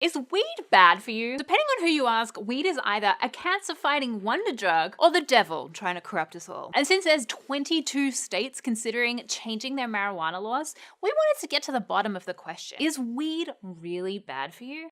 Is weed bad for you? Depending on who you ask, weed is either a cancer-fighting wonder drug or the devil trying to corrupt us all. And since there's 22 states considering changing their marijuana laws, we wanted to get to the bottom of the question. Is weed really bad for you?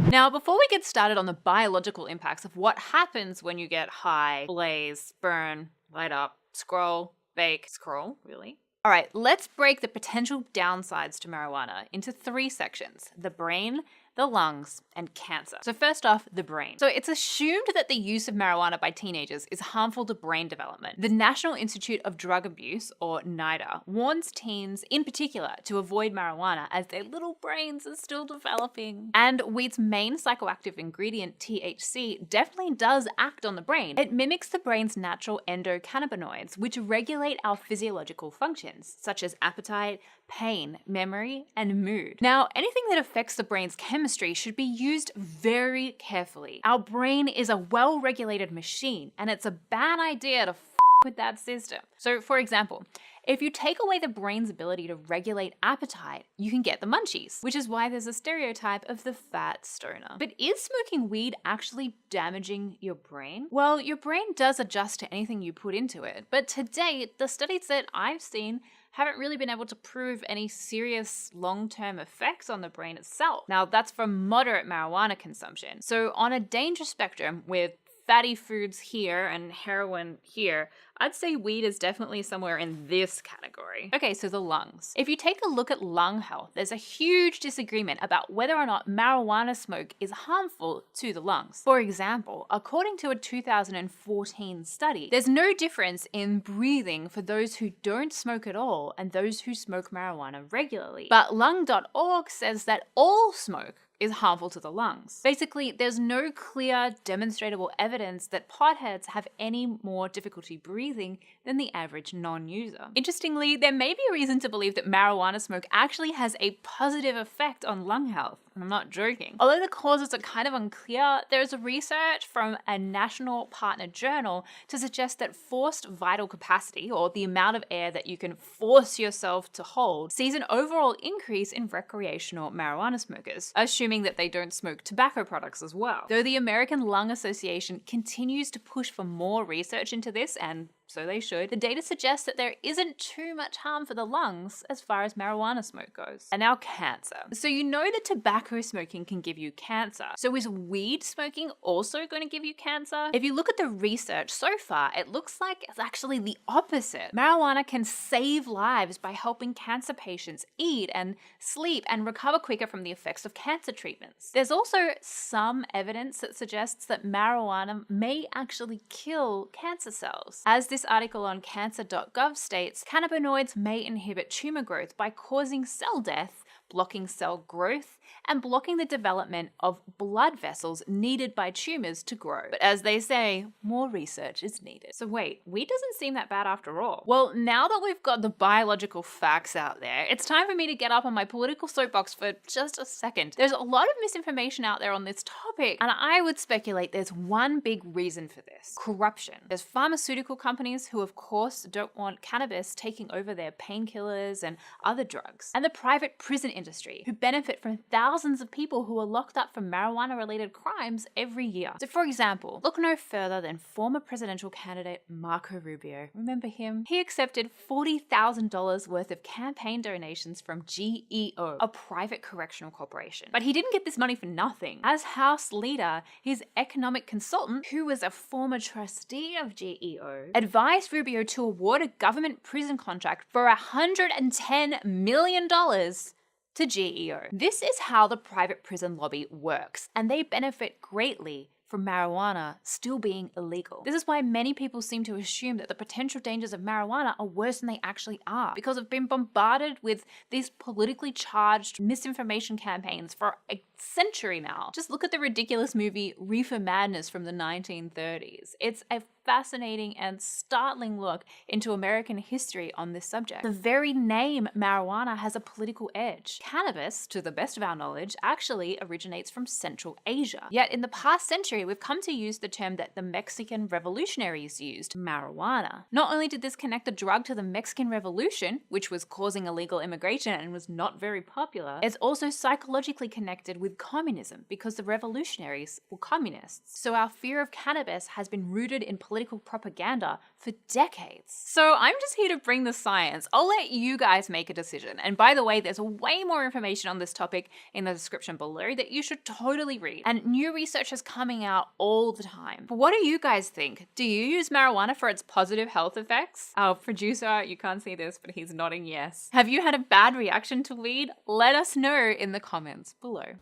Now, before we get started on the biological impacts of what happens when you get high, blaze, burn, light up, scroll, bake, scroll, really? All right, let's break the potential downsides to marijuana into 3 sections: the brain, the lungs, and cancer. So first off, the brain. So it's assumed that the use of marijuana by teenagers is harmful to brain development. The National Institute of Drug Abuse, or NIDA, warns teens in particular to avoid marijuana as their little brains are still developing. And weed's main psychoactive ingredient, THC, definitely does act on the brain. It mimics the brain's natural endocannabinoids, which regulate our physiological functions, such as appetite, pain, memory, and mood. Now, anything that affects the brain's chemistry should be used very carefully. Our brain is a well-regulated machine, and it's a bad idea to with that system. So, for example, if you take away the brain's ability to regulate appetite, you can get the munchies, which is why there's a stereotype of the fat stoner. But is smoking weed actually damaging your brain? Well, your brain does adjust to anything you put into it, but to date, the studies that I've seen haven't really been able to prove any serious long-term effects on the brain itself. Now, that's from moderate marijuana consumption. So on a danger spectrum with fatty foods here and heroin here, I'd say weed is definitely somewhere in this category. Okay, so the lungs. If you take a look at lung health, there's a huge disagreement about whether or not marijuana smoke is harmful to the lungs. For example, according to a 2014 study, there's no difference in breathing for those who don't smoke at all and those who smoke marijuana regularly. But lung.org says that all smoke is harmful to the lungs. Basically, there's no clear, demonstrable evidence that potheads have any more difficulty breathing than the average non-user. Interestingly, there may be a reason to believe that marijuana smoke actually has a positive effect on lung health. I'm not joking. Although the causes are kind of unclear, there's research from a national partner journal to suggest that forced vital capacity, or the amount of air that you can force yourself to hold, sees an overall increase in recreational marijuana smokers, assuming that they don't smoke tobacco products as well. Though the American Lung Association continues to push for more research into this, and so they should, the data suggests that there isn't too much harm for the lungs as far as marijuana smoke goes. And now cancer. So you know that tobacco smoking can give you cancer. So is weed smoking also going to give you cancer? If you look at the research so far, it looks like it's actually the opposite. Marijuana can save lives by helping cancer patients eat and sleep and recover quicker from the effects of cancer treatments. There's also some evidence that suggests that marijuana may actually kill cancer cells. As this article on cancer.gov states, cannabinoids may inhibit tumor growth by causing cell death, blocking cell growth, and blocking the development of blood vessels needed by tumors to grow. But as they say, more research is needed. So wait, weed doesn't seem that bad after all. Well, now that we've got the biological facts out there, it's time for me to get up on my political soapbox for just a second. There's a lot of misinformation out there on this topic, and I would speculate there's one big reason for this: corruption. There's pharmaceutical companies who, of course, don't want cannabis taking over their painkillers and other drugs, and the private prison industry, who benefit from thousands of people who are locked up for marijuana-related crimes every year. So for example, look no further than former presidential candidate Marco Rubio. Remember him? He accepted $40,000 worth of campaign donations from GEO, a private correctional corporation. But he didn't get this money for nothing. As House Leader, his economic consultant, who was a former trustee of GEO, advised Rubio to award a government prison contract for $110 million to GEO. This is how the private prison lobby works, and they benefit greatly from marijuana still being illegal. This is why many people seem to assume that the potential dangers of marijuana are worse than they actually are, because they've been bombarded with these politically charged misinformation campaigns for a century now. Just look at the ridiculous movie Reefer Madness from the 1930s. It's a fascinating and startling look into American history on this subject. The very name marijuana has a political edge. Cannabis, to the best of our knowledge, actually originates from Central Asia. Yet in the past century, we've come to use the term that the Mexican revolutionaries used, marijuana. Not only did this connect the drug to the Mexican Revolution, which was causing illegal immigration and was not very popular, it's also psychologically connected with communism because the revolutionaries were communists. So our fear of cannabis has been rooted in political propaganda for decades. So I'm just here to bring the science. I'll let you guys make a decision. And by the way, there's way more information on this topic in the description below that you should totally read. And new research is coming out all the time. But what do you guys think? Do you use marijuana for its positive health effects? Our producer, you can't see this, but he's nodding yes. Have you had a bad reaction to weed? Let us know in the comments below.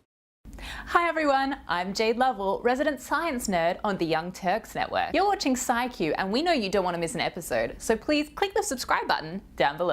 Hi everyone, I'm Jade Lovell, resident science nerd on the Young Turks Network. You're watching SciQ and we know you don't want to miss an episode, so please click the subscribe button down below.